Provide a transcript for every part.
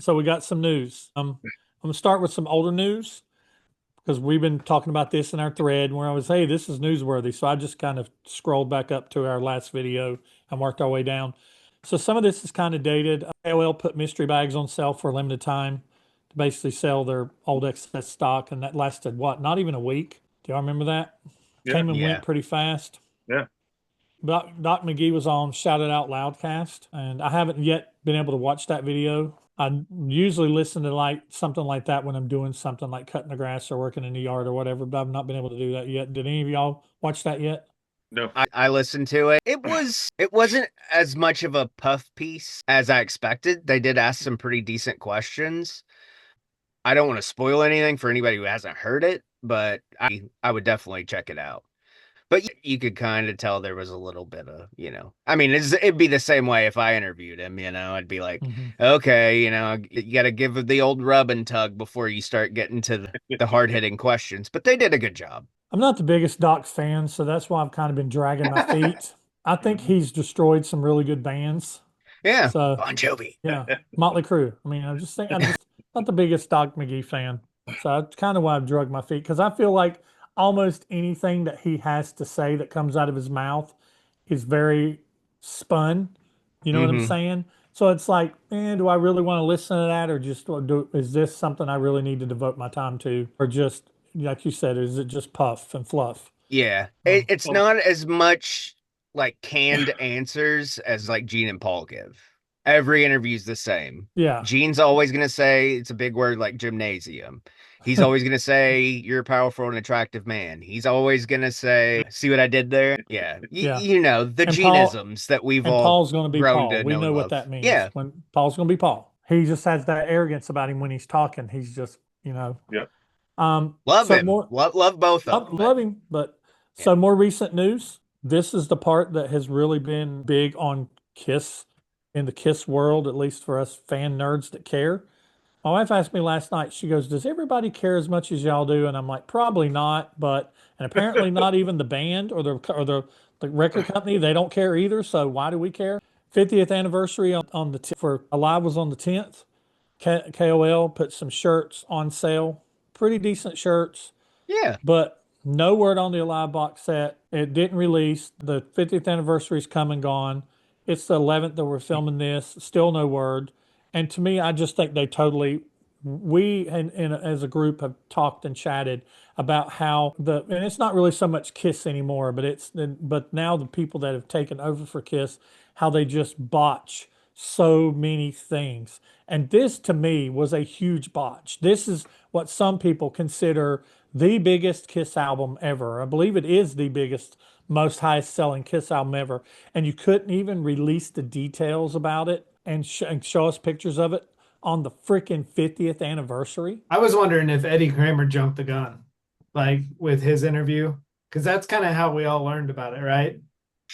So we got some news. I'm gonna start with some older news because we've been talking about this in our thread where I was, hey, this is newsworthy. So I just kind of scrolled back up to our last video and worked our way down. So some of this is kind of dated. AOL put mystery bags on sale for a limited time to basically sell their old excess stock, and that lasted what? Not even a week. Do y'all remember that? Yeah, Came and Yeah. went pretty fast. yeah. Doc McGee was on Shout It Out Loudcast, and I haven't yet been able to watch that video. I usually listen to like something like that when I'm doing something like cutting the grass or working in the yard or whatever, but I've not been able to do that yet. Did any of y'all watch that yet? No. I listened to it. It wasn't as much of a puff piece as I expected. They did ask some pretty decent questions. I don't want to spoil anything for anybody who hasn't heard it, but I would definitely check it out. But you could kind of tell there was a little bit of, I mean, it'd be the same way if I interviewed him, I'd be like, Hmm. okay, you got to give the old rub and tug before you start getting to the hard-hitting questions. But they did a good job. I'm not the biggest Doc fan, so that's why I've kind of been dragging my feet. I think he's destroyed some really good bands. Yeah, So Bon Jovi. yeah, Motley Crue. I mean, I'm just not the biggest Doc McGee fan. So that's kind of why I've drugged my feet because I feel like almost anything that he has to say that comes out of his mouth is very spun. You know what I'm Hmm. saying? So it's like, do I really want to listen to that, or just is this something I really need to devote my time to, or just like you said, is it just puff and fluff? Yeah, Um, it's Well, not as much like canned answers as like Gene and Paul give. Every interview's the same. yeah, Gene's always gonna say it's a big word like gymnasium. He's always gonna say you're a powerful and attractive man. He's always gonna say, "See what I did there?" Yeah, yeah. the And Paul Geneisms that we've and all Paul's going to be grown Paul. to We know and know what love. that means. Yeah, When Paul's going to be Paul, he just has that arrogance about him when he's talking. He's just, you know. yeah. love So him. more Love both of them. But love him, but yeah, so more recent news. This is the part that has really been big on Kiss in the Kiss world, at least for us fan nerds that care. My wife asked me last night, she goes, "Does everybody care as much as y'all do?" And I'm like, "Probably not, but and apparently not even the band or the record company, they don't care either. So why do we care?" 50th anniversary on for Alive was on the 10th. KOL put some shirts on sale, pretty decent shirts, yeah. but no word on the Alive box set. It didn't release. The 50th anniversary is come and gone. It's the 11th that we're filming this. Still no word. And to me, I just think they totally. We and as a group have talked and chatted about how and it's not really so much Kiss anymore, but now the people that have taken over for Kiss, how they just botch so many things. And this to me was a huge botch. This is what some people consider the biggest Kiss album ever. I believe it is the biggest, most highest selling Kiss album ever. And you couldn't even release the details about it and show us pictures of it on the freaking 50th anniversary. I was wondering if Eddie Kramer jumped the gun, like with his interview, because that's kind of how we all learned about it, right?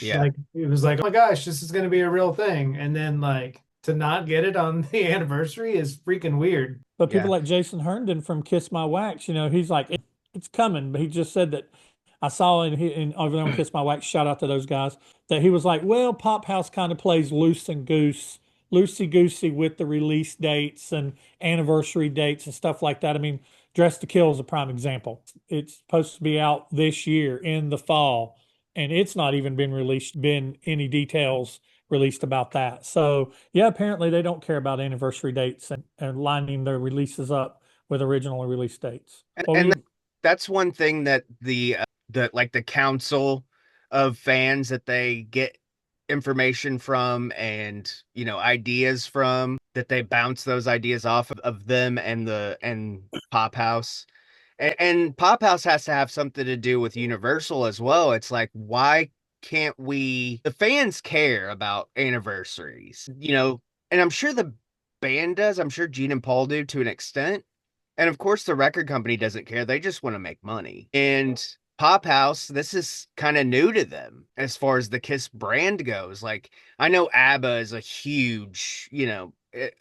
Yeah. Like it was like, oh my gosh, this is going to be a real thing, and then like to not get it on the anniversary is freaking weird. But people Yeah. like Jason Herndon from Kiss My Wax, he's like, it's coming. But he just said that I saw over there on Kiss My Wax, shout out to those guys, that he was like, well, Pop House kind of plays loosey goosey with the release dates and anniversary dates and stuff like that. I mean, Dress to Kill is a prime example. It's supposed to be out this year in the fall, and it's not even been any details released about that. So yeah, apparently they don't care about anniversary dates and lining their releases up with original release dates. And, What were and you? that's one thing that the council of fans that they get information from and ideas from, that they bounce those ideas off of them and Pop House. And Pop House has to have something to do with Universal as well. It's like, why can't the fans care about anniversaries, and I'm sure the band does. I'm sure Gene and Paul do to an extent. And of course, the record company doesn't care. They just want to make money. And Pop House, this is kind of new to them as far as the Kiss brand goes. Like, I know ABBA is a huge,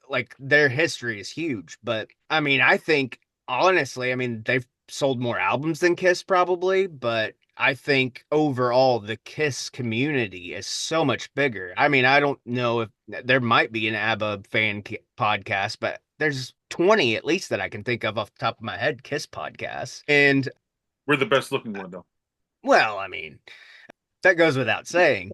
like their history is huge. But I mean, I think, honestly, I mean, they've sold more albums than Kiss probably. But I think overall, the Kiss community is so much bigger. I mean, I don't know if there might be an ABBA fan podcast, but there's 20 at least that I can think of off the top of my head, Kiss podcasts. And we're the best looking one, though. Well, I mean, that goes without saying.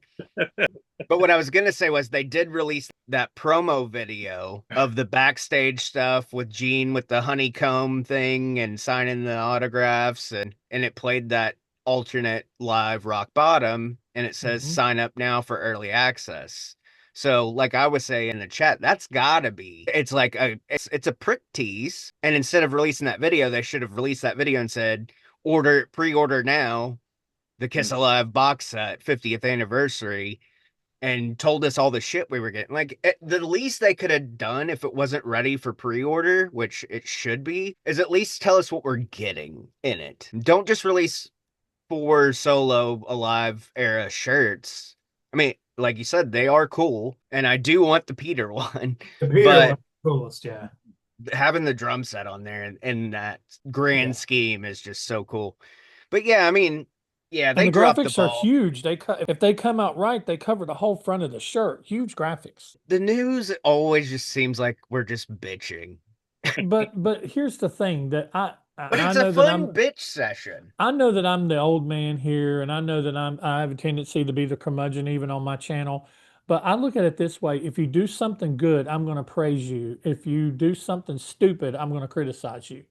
But what I was going to say was they did release that promo video of the backstage stuff with Gene with the honeycomb thing and signing the autographs. And it played that alternate live Rock Bottom. And it says sign up now for early access. So like I was saying in the chat, that's gotta be, it's like it's a prick tease. And instead of releasing that video, they should have released that video and said, pre-order now, the Kiss Alive box set 50th anniversary, and told us all the shit we were getting. Like the least they could have done if it wasn't ready for pre-order, which it should be, is at least tell us what we're getting in it. Don't just release 4 solo Alive era shirts. I mean, like you said, they are cool, and I do want the Peter one. The Peter but coolest, yeah. Having the drum set on there in that grand scheme is just so cool. But yeah, I mean, yeah, they and the graphics are huge. If they come out right, they cover the whole front of the shirt. Huge graphics. The news always just seems like we're just bitching. but here's the thing that but it's a fun bitch session. I know that I'm the old man here, and I know that I have a tendency to be the curmudgeon even on my channel. But I look at it this way: if you do something good, I'm going to praise you. If you do something stupid, I'm going to criticize you.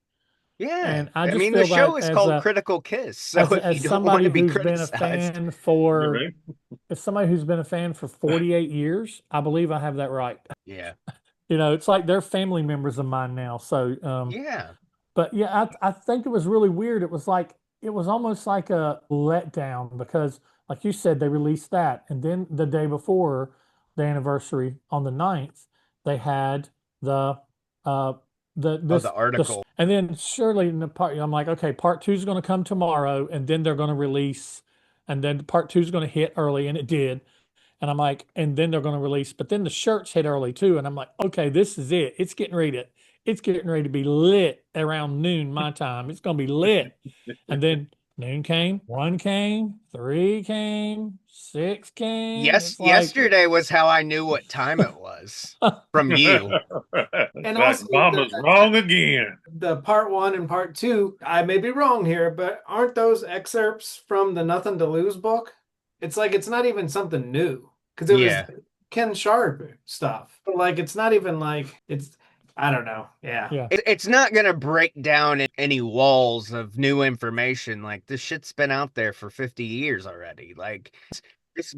Yeah, and I mean, the show is called Critical Kiss. So if you don't want to be criticized, as somebody who's been a fan for 48 years, I believe I have that right. Yeah, it's like they're family members of mine now. So yeah. But yeah, I think it was really weird. It was almost like a letdown because, like you said, they released that, and then the day before the anniversary on the 9th, they had the article, and then surely in the part, I'm like, okay, part 2 is going to come tomorrow, and then they're going to release, and then part 2 is going to hit early, and it did. And I'm like, and then they're going to release, but then the shirts hit early too, and I'm like, okay, this is it. It's getting ready to be lit around noon my time. It's going to be lit. And then noon came, 1 came, 3 came, 6 came. Yesterday was how I knew what time it was from you. And also, Mama's wrong again. The part 1 and part 2, I may be wrong here, but aren't those excerpts from the Nothing to Lose book? It's like it's not even something new because it was Ken Sharp stuff. But like it's not even like it's. I don't know. Yeah. It's not going to break down any walls of new information. Like this shit's been out there for 50 years already. Like just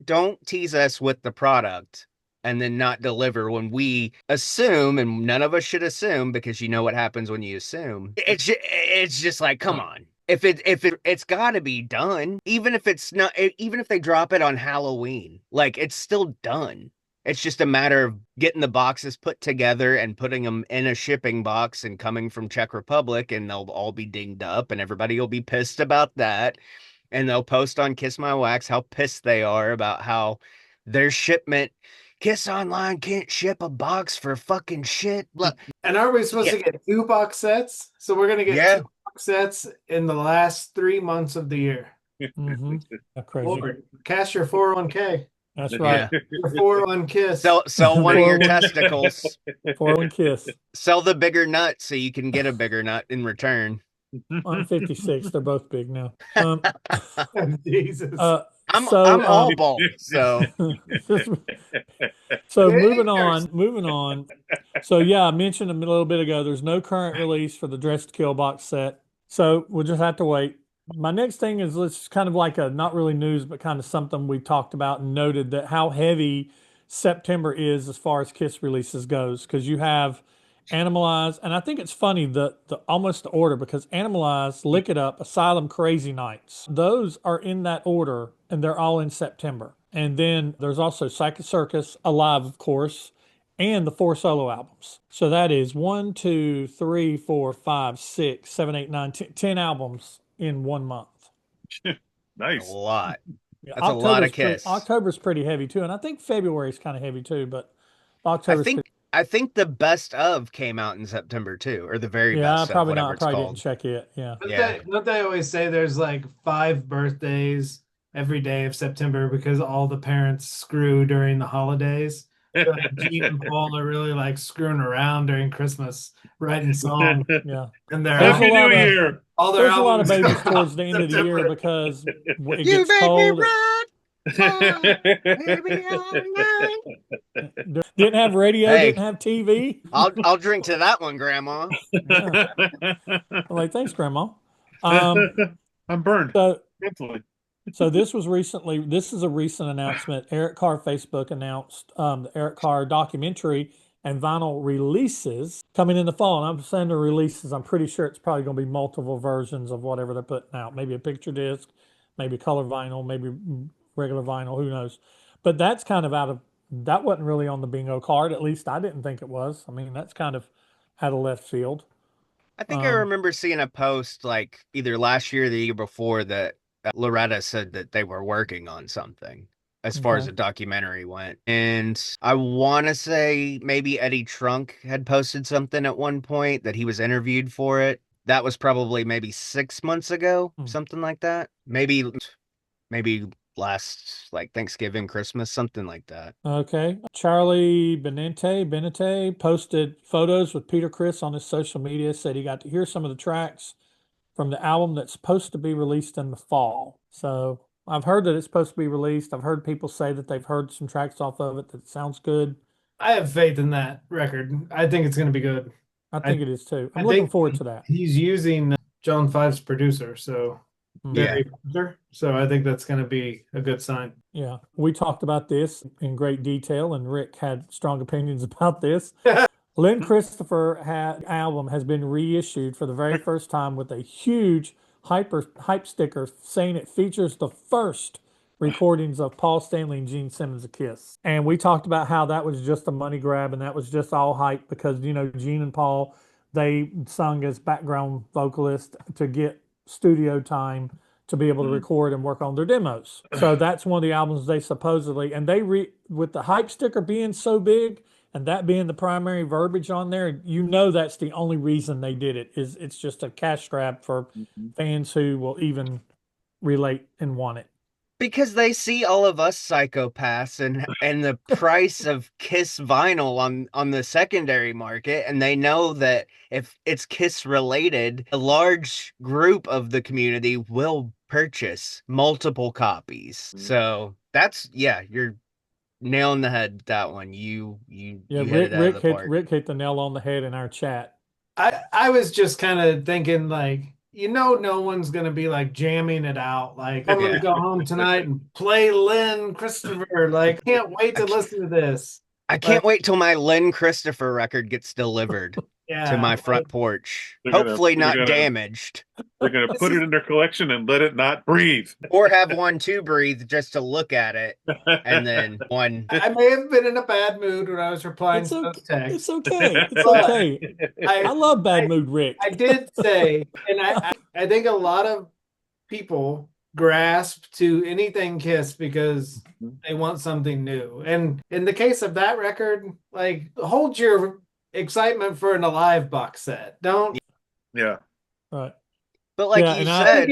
don't tease us with the product and then not deliver when we assume, and none of us should assume because you know what happens when you assume. It's just like, come on. If it's got to be done, even if it's not, even if they drop it on Halloween, like it's still done. It's just a matter of getting the boxes put together and putting them in a shipping box and coming from Czech Republic, and they'll all be dinged up, and everybody will be pissed about that. And they'll post on Kiss My Wax how pissed they are about how their shipment, Kiss Online can't ship a box for fucking shit. Look, and are we supposed to get 2 box sets? So we're gonna get 2 box sets in the last 3 months of the year. That's crazy. Lord, cash your 401k. That's right. Your 401 Kiss. Sell one of your testicles. 401 Kiss. Sell the bigger nut so you can get a bigger nut in return. I'm 56. They're both big now. Jesus. I'm all bald. So moving on. So yeah, I mentioned a little bit ago, there's no current release for the Dress to Kill box set. So we'll just have to wait. My next thing is it's kind of like a not really news, but kind of something we talked about and noted that how heavy September is as far as Kiss releases goes, because you have Animalize, and I think it's funny the almost the order, because Animalize, Lick It Up, Asylum, Crazy Nights, those are in that order, and they're all in September. And then there's also Psychic Circus, Alive, of course, and the 4 solo albums. So that is 1, 2, 3, 4, 5, 6, 7, 8, 9, 10 albums in 1 month. Nice. A lot. Yeah, That's a lot of Kiss. October's pretty heavy too, and I think February's kind of heavy too, but October. I think the best of came out in September too, or the very best. Yeah, probably not. It's Probably called. Didn't check it. Yeah. Don't they always say there's like 5 birthdays every day of September because all the parents screw during the holidays? Gene and Paul are really like screwing around during Christmas, writing songs, Yeah. and their There's a Happy lot New of Year. all their there's a lot of albums babies come out towards the in end of the year September. because it You gets make me cold. rock, baby, all night. Didn't have radio, Hey. didn't have TV. I'll drink to that one, Grandma. Yeah. I'm like, thanks, Grandma. Um, I'm burned. so Mentally. So this was recently, this is a recent announcement. Eric Carr Facebook announced the Eric Carr documentary and vinyl releases coming in the fall. And I'm saying the releases, I'm pretty sure it's probably going to be multiple versions of whatever they're putting out. Maybe a picture disc, maybe color vinyl, maybe regular vinyl, who knows. But that's kind of that wasn't really on the bingo card. At least I didn't think it was. I mean, that's kind of out of left field. I think I remember seeing a post like either last year or the year before that Loretta said that they were working on something as far as Okay. the documentary went. And I want to say maybe Eddie Trunk had posted something at one point that he was interviewed for it. That was probably maybe 6 months ago, something like that. Maybe last like Thanksgiving, Christmas, something like that. Okay. Charlie Benente posted photos with Peter Criss on his social media, said he got to hear some of the tracks from the album that's supposed to be released in the fall. So I've heard that it's supposed to be released. I've heard people say that they've heard some tracks off of it that sounds good. I have faith in that record. I think it's going to be good. I think it is too. I'm I looking think forward to that. He's using John Five's producer, so Yeah. So I think that's going to be a good sign. Yeah. We talked about this in great detail, and Rick had strong opinions about this. Lynn Christopher album has been reissued for the very first time with a huge hype sticker saying it features the first recordings of Paul Stanley and Gene Simmons of Kiss. And we talked about how that was just a money grab and that was just all hype because, Gene and Paul, they sung as background vocalists to get studio time to be able to record and work on their demos. So that's one of the albums they supposedly, and with the hype sticker being so big, and that being the primary verbiage on there, that's the only reason they did it. Is it's just a cash grab for fans who will even relate and want it. Because they see all of us psychopaths and the price of Kiss vinyl on the secondary market, and they know that if it's Kiss related, a large group of the community will purchase multiple copies. So that's you're nailing the head with that one. You hit it out of the park. Rick hit the nail on the head in our chat. I was just kind of thinking like, no one's gonna be like jamming it out. Like I'm gonna go home tonight and play Lynn Christopher. Like can't wait to listen to this. I can't wait till my Lynn Christopher record gets delivered to my front porch. Hopefully not damaged. They're going to put it in their collection and let it not breathe. Or have one to breathe just to look at it. And then one. I may have been in a bad mood when I was replying to those texts. It's okay. It's okay. I love bad mood Rick. I did say, and I think a lot of people grasp to anything Kiss because they want something new. And in the case of that record, like hold your excitement for an Alive box set. Don't. Yeah. Right. But like you said.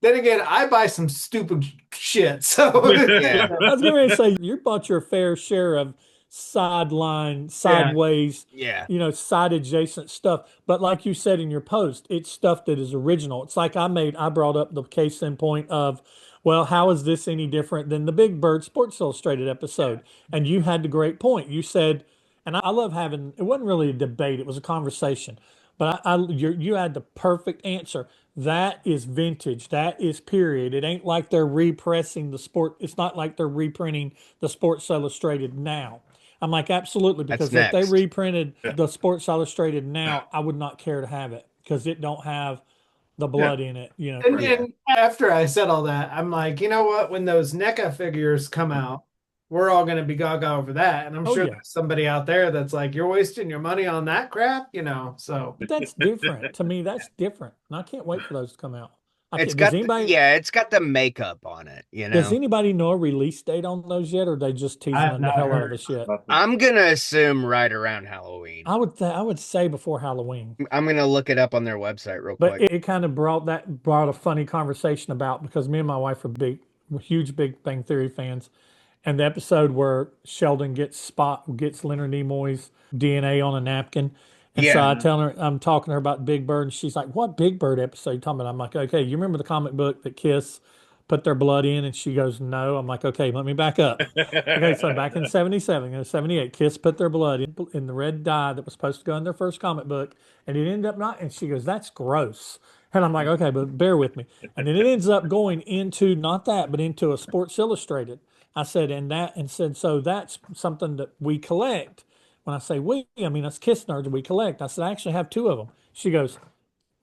Then again, I buy some stupid shit. So I was going to say you bought your fair share of sideways, side adjacent stuff. But like you said in your post, it's stuff that is original. It's like I brought up the case in point of, well, how is this any different than the Big Bird Sports Illustrated episode? And you had the great point. You said, and I love having, it wasn't really a debate, it was a conversation. But you had the perfect answer. That is vintage. That is period. It ain't like they're repressing the sport. It's not like they're reprinting the Sports Illustrated now. I'm like, absolutely, because if they reprinted the Sports Illustrated now, I would not care to have it because it don't have the blood in it. And after I said all that, I'm like, you know what? When those NECA figures come out, we're all going to be gaga over that. And I'm sure there's somebody out there that's like, you're wasting your money on that crap, so. But that's different. To me, that's different. And I can't wait for those to come out. It's got the makeup on it, Does anybody know a release date on those yet, or are they just teasing the hell out of the shit? I'm going to assume right around Halloween. I would say before Halloween. I'm going to look it up on their website real quick. But it kind of brought a funny conversation about, because me and my wife are huge Big Bang Theory fans. and the episode where Sheldon gets Leonard Nimoy's DNA on a napkin. And so Yeah. I tell her, I'm talking to her about Big Bird, and she's like, "What Big Bird episode you talking about?" I'm like, "Okay, you remember the comic book that Kiss put their blood in?" And she goes, "No." I'm like, "Okay, let me back up." Okay, so back in 77, 78, Kiss put their blood in the red dye that was supposed to go in their first comic book, and it ended up not. And she goes, "That's gross." And I'm like, "Okay, but bear with me." And then it ends up going into not that, but into a Sports Illustrated. I said, so that's something that we collect. When I say we, I mean us Kiss nerds, we collect. I said, I actually have two of them. She goes,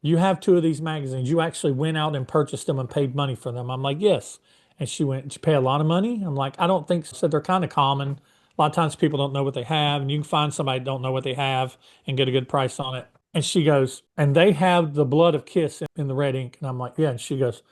"You have two of these magazines. You actually went out and purchased them and paid money for them." I'm like, "Yes." And she went, "Did you pay a lot of money?" I'm like, "I don't think so." So they're kind of common. A lot of times people don't know what they have, and you can find somebody that don't know what they have and get a good price on it. And she goes, "And they have the blood of Kiss in the red ink." And I'm like, "Yeah." And she goes,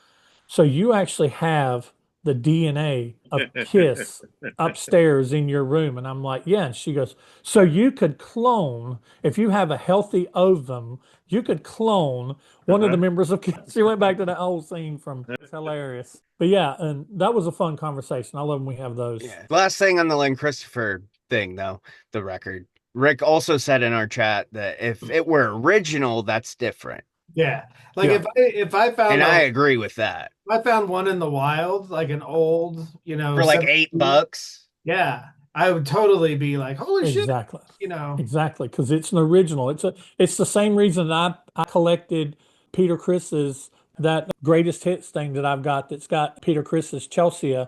"So you actually have the DNA of Kiss upstairs in your room?" And I'm like, "Yeah." And she goes, "So you could clone, if you have a healthy ovum, you could clone one of the members of Kiss." She went back to that whole scene from, it's hilarious. But yeah, and that was a fun conversation. I love when we have those. Yeah. Last thing on the Lynn Christopher thing, though, the record. Rick also said in our chat that if it were original, that's different. Yeah. Like Yeah. if I found And I agree with that. if I found one in the wild, like an old, For like $8. yeah, I would totally be like, holy shit, Exactly. you know. Exactly, because it's an original. It's the same reason I collected Peter Chris's that greatest hits thing that I've got that's got Peter Chris's Chelsea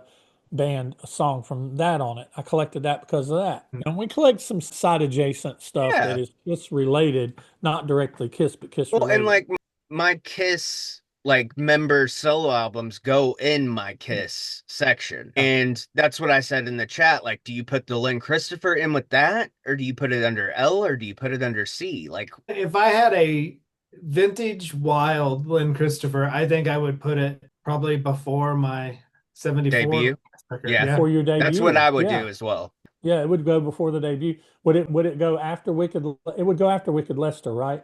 band a song from that on it. I collected that because of that. And we collect some side adjacent stuff Yeah. that is Kiss related, not directly Kiss, but Kiss Well, related. and like my Kiss like member solo albums go in my Kiss section. And that's what I said in the chat. Like, do you put the Lynn Christopher in with that? Or do you put it under L or do you put it under C? Like, If I had a vintage wild Lynn Christopher, I think I would put it probably before my 74 debut. record. Yeah. Before your debut. That's what I would Yeah. do as well. Yeah, it would go before the debut. Would it go after Wicked? It would go after Wicked Lester, right?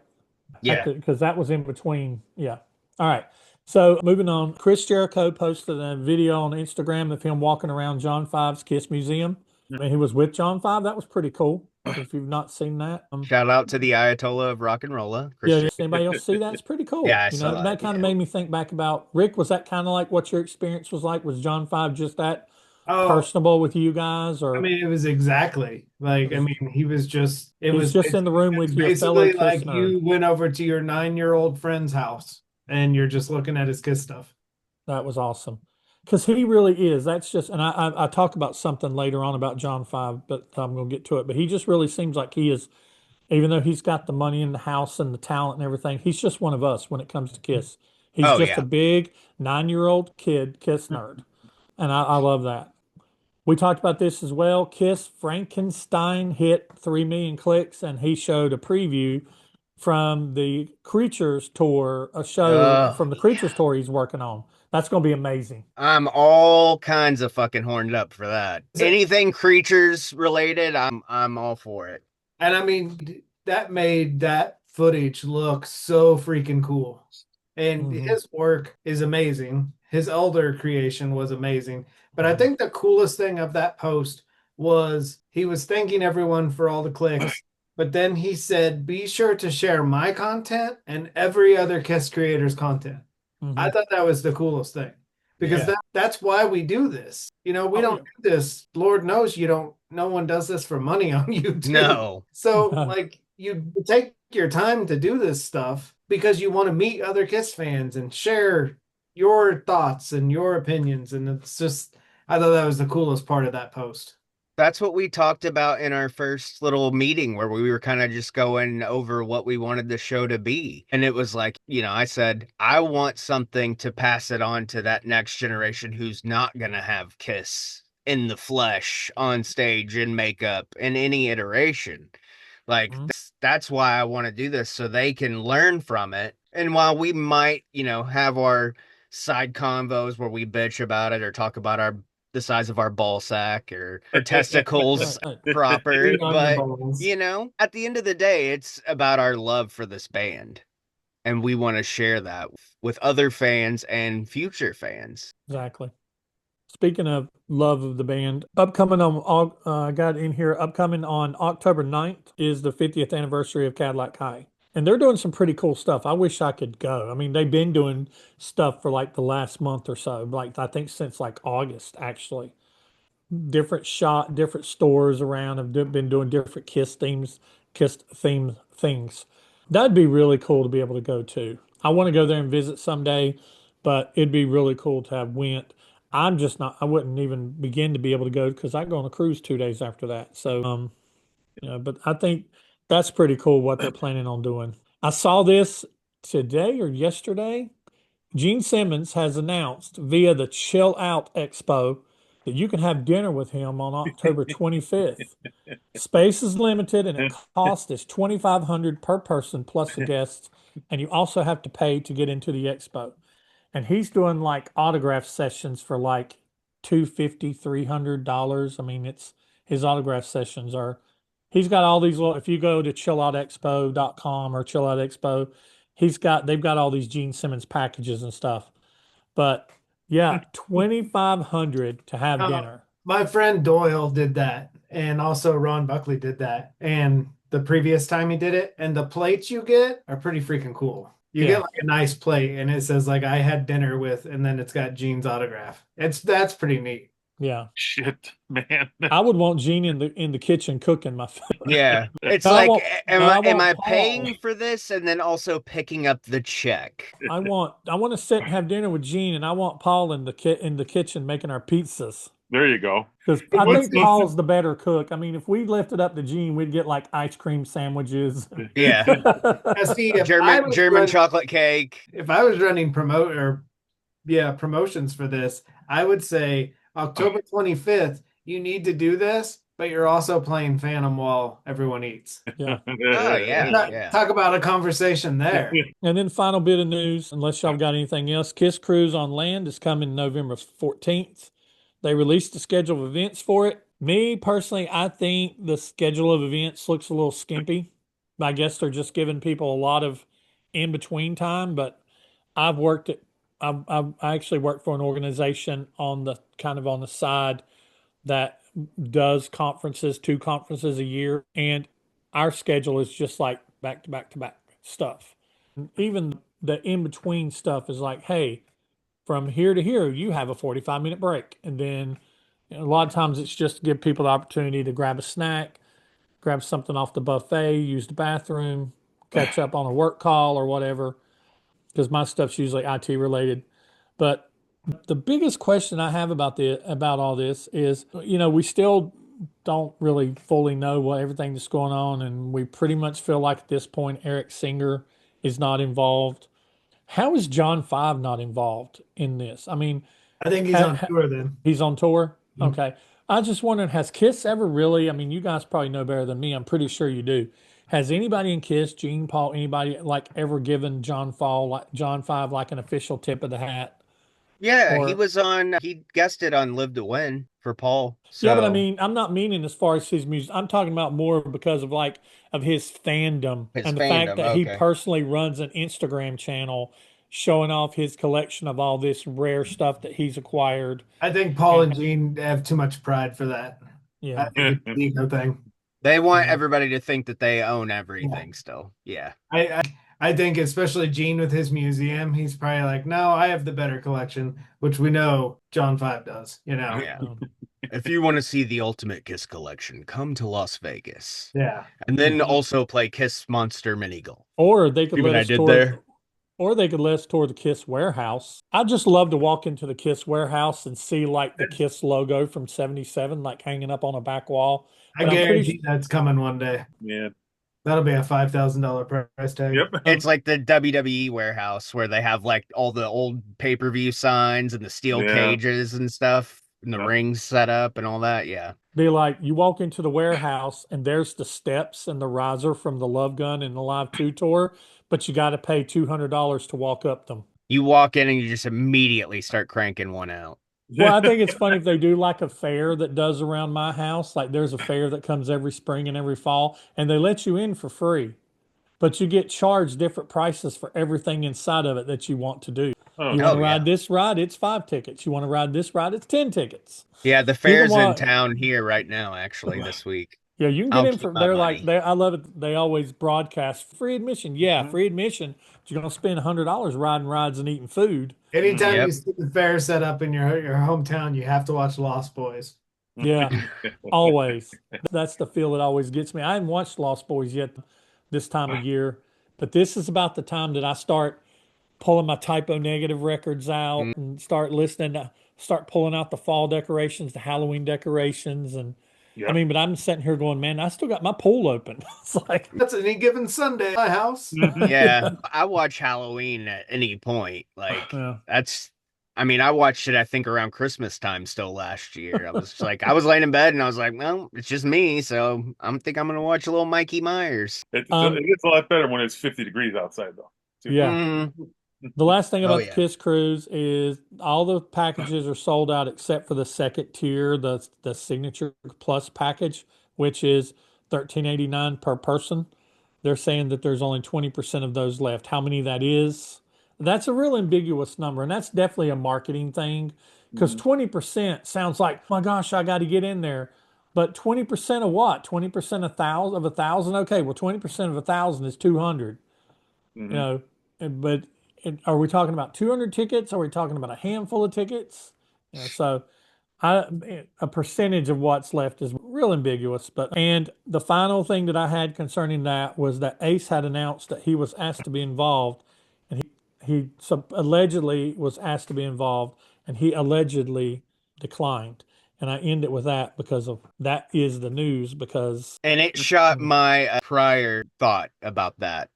Yeah. Because that was in between. Yeah. All right. So moving on, Chris Jericho posted a video on Instagram of him walking around John Five's Kiss Museum. And he was with John Five. That was pretty cool. If you've not seen that, Shout out to the Ayatollah of rock and rolla. yeah. Does anybody else see that? It's pretty cool. Yeah, I you saw know, that, kind of yeah. made me think back about Rick. Was that kind of like what your experience was like? Was John Five just that Oh, personable with you guys, or I mean, it was exactly like, I mean, he was just, he's just in the room with you, a fellow basically Kiss like nerd? you went over to your 9-year-old friend's house and you're just looking at his Kiss stuff. That was awesome. Because he really is. That's just, and I talk about something later on about John Five, but I'm going to get to it. But he just really seems like he is, even though he's got the money in the house and the talent and everything, he's just one of us when it comes to Kiss. He's Oh, just yeah. a big 9-year-old kid Kiss nerd. And I love that. We talked about this as well. Kiss Frankenstein hit 3 million clicks, and he showed a preview from the Creatures tour, a show from the Creatures tour he's working on. That's going to be amazing. I'm all kinds of fucking horned up for that. Anything creatures related, I'm all for it. And I mean, that made that footage look so freaking cool. And his work is amazing. His Elder creation was amazing. But I think the coolest thing of that post was he was thanking everyone for all the clicks. But then he said, be sure to share my content and every other Kiss creator's content. I thought that was the coolest thing. Because that's why we do this. You know, we don't do this. Lord knows no one does this for money on YouTube. No. So like you take your time to do this stuff because you want to meet other Kiss fans and share your thoughts and your opinions. And it's just, I thought that was the coolest part of that post. That's what we talked about in our first little meeting where we were kind of just going over what we wanted the show to be. And it was like, you know, I said, I want something to pass it on to that next generation who's not going to have Kiss in the flesh, on stage, in makeup, in any iteration. Like, that's why I want to do this, so they can learn from it. And while we might, you know, have our side convos where we bitch about it or talk about the size of our ball sack or testicles proper. But, you know, at the end of the day, it's about our love for this band. And we want to share that with other fans and future fans. Exactly. Speaking of love of the band, I got in here, upcoming on October 9th is the 50th anniversary of Cadillac High. And they're doing some pretty cool stuff. I wish I could go. I mean, they've been doing stuff for like the last month or so, like I think since like August, actually. Different stores around have been doing different Kiss theme things. That'd be really cool to be able to go to. I want to go there and visit someday, but it'd be really cool to have went. I'm just not. I wouldn't even begin to be able to go because I go on a cruise 2 days after that. So, but I think that's pretty cool what they're planning on doing. I saw this today or yesterday. Gene Simmons has announced via the Chill Out Expo that you can have dinner with him on October 25th. Space is limited and it cost is 2,500 per person plus the guests, and you also have to pay to get into the expo. And he's doing like autograph sessions for like $250, $300. I mean, it's his autograph sessions are. He's got all these little. If you go to chilloutexpo.com or Chill Out Expo, they've got all these Gene Simmons packages and stuff. But yeah, 2,500 to have dinner. My friend Doyle did that, and also Ron Buckley did that. And the previous time he did it, and the plates you get are pretty freaking cool. You get like a nice plate, and it says like I had dinner with, and then it's got Gene's autograph. That's pretty neat. Yeah. Shit, man. I would want Gene in the kitchen cooking my food. Yeah. It's I like, want- am I Paul. paying for this and then also picking up the check? I want to sit and have dinner with Gene, and I want Paul in the kitchen making our pizzas. There you go. Because I think Paul's the better cook. I mean, if we left it up to Gene, we'd get like ice cream sandwiches. Yeah. Now, see, if German chocolate cake. If I was running promotions for this, I would say October 25th, you need to do this, but you're also playing Phantom while everyone eats. Yeah. Oh, yeah. Talk about a conversation there. And then final bit of news, unless y'all got anything else, Kiss Cruise on land is coming November 14th. They released the schedule of events for it. Me personally, I think the schedule of events looks a little skimpy. I guess they're just giving people a lot of in between time. But I actually worked for an organization on the side that does conferences, 2 conferences a year, and our schedule is just like back to back to back stuff. Even the in between stuff is like, hey, from here to here, you have a 45-minute break. And then a lot of times it's just to give people the opportunity to grab a snack, grab something off the buffet, use the bathroom, catch up on a work call or whatever, because my stuff's usually IT related. But the biggest question I have about all this is, we still don't really fully know what everything that's going on, and we pretty much feel like at this point Eric Singer is not involved. How is John 5 not involved in this? I mean, I think he's on tour then. He's on tour? Mhm. Okay. I just wondering, has Kiss ever really, I mean, you guys probably know better than me. I'm pretty sure you do. Has anybody in Kiss, Gene, Paul, anybody like ever given John 5 like an official tip of the hat? Yeah, he guested on Live to Win for Paul. So. Yeah, but I mean, I'm not meaning as far as his music. I'm talking about more because of his fandom and the fact that he personally runs an Instagram channel showing off his collection of all this rare stuff that he's acquired. I think Paul and Gene have too much pride for that. Yeah. I think it's an ego thing. They want everybody to think that they own everything still. Yeah. I think especially Gene with his museum, he's probably like, no, I have the better collection, which we know John 5 does, Yeah. If you want to see the ultimate Kiss collection, come to Las Vegas. Yeah. And then also play Kiss Monster Mini Golf. Or they could let us there. Or they could let us tour the Kiss warehouse. I'd just love to walk into the Kiss warehouse and see like the Kiss logo from '77, like hanging up on a back wall. I guarantee that's coming one day. Yeah. That'll be a $5,000 price tag. Yep. It's like the WWE warehouse where they have like all the old pay-per-view signs and the steel cages and stuff and the rings set up and all that. Yeah. Be like, you walk into the warehouse and there's the steps and the riser from the Love Gun and the Live 2 tour, but you got to pay $200 to walk up them. You walk in and you just immediately start cranking one out. Well, I think it's funny if they do like a fair that does around my house. Like there's a fair that comes every spring and every fall, and they let you in for free, but you get charged different prices for everything inside of it that you want to do. Oh, You want to yeah. ride this ride? It's 5 tickets. You want to ride this ride? It's 10 tickets. Yeah, the You can fair's in walk. town here right now, actually, this week. Yeah, you can get I'll in keep for. my They're money. like they. I love it. They always broadcast free admission. Yeah, Mhm. free admission. But you're gonna spend $100 riding rides and eating food. Anytime Yep. you see the fair set up in your hometown, you have to watch Lost Boys. Yeah, always. That's the feel that always gets me. I haven't watched Lost Boys yet this time of year, but this is about the time that I start pulling my typo negative records out Mm. and start listening to start pulling out the fall decorations, the Halloween decorations, and I Yep. mean, but I'm sitting here going, man, I still got my pool open. It's like, That's any given Sunday at my house. Yeah, I watch Halloween at any point. Like, yeah. I mean, I watched it, I think, around Christmas time still last year. I was just like, I was laying in bed and I was like, well, it's just me. So I think I'm going to watch a little Mikey Myers. It gets a lot better when it's 50 degrees outside, though. Yeah. Mm. The last thing Oh, about the yeah. Kiss Cruise is all the packages are sold out except for the second tier, the Signature Plus package, which is $13.89 per person. They're saying that there's only 20% of those left. How many that is? That's a real ambiguous number, and that's definitely a marketing thing because 20% sounds like, my gosh, I got to get in there. But 20% of what? 20% of a thousand? Okay, well, 20% of 1,000 is 200. You Mhm. know, but are we talking about 200 tickets? Are we talking about a handful of tickets? You know, so a percentage of what's left is real ambiguous. But and the final thing that I had concerning that was that Ace had announced that he was asked to be involved, and he allegedly was asked to be involved, and he allegedly declined. And I end it with that because of that is the news because And it shot my prior thought about that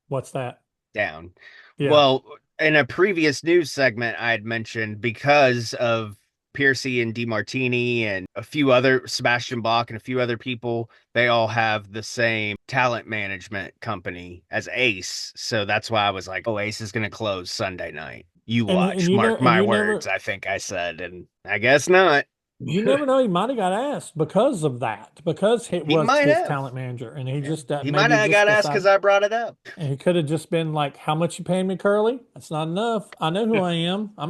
what's that? down. Yeah. Well, in a previous news segment, I had mentioned because of Piercy and DeMartini and a few other Sebastian Bach and a few other people, they all have the same talent management company as Ace. So that's why I was like, oh, Ace is going to close Sunday night. You watch, mark my words, I think I said, and I guess not. You never know. He might have got asked because of that, because it He was might his have. talent manager, and he just He might maybe have just got asked because decided, I brought it up. and he could have just been like, "How much you paying me, Curly? That's not enough. I know who I am. I'm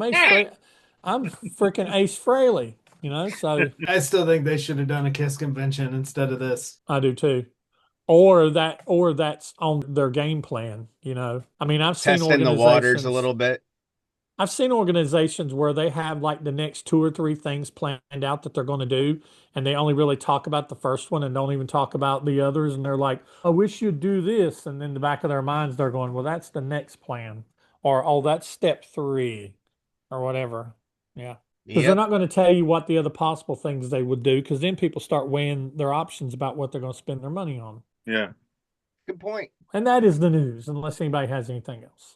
freaking Ace Frehley. You know, so I still think they should have done a Kiss convention instead of this. I do too. Or that's on their game plan. You know, I mean, Testing the waters a little bit. I've seen organizations where they have like the next 2 or 3 things planned out that they're going to do, and they only really talk about the first one and don't even talk about the others. And they're like, I wish you'd do this. And in the back of their minds, they're going, well, that's the next plan. Or, oh, that's step 3 or whatever. Yeah. Because they're Yep. not going to tell you what the other possible things they would do, because then people start weighing their options about what they're going to spend their money on. Yeah. Good point. And that is the news, unless anybody has anything else.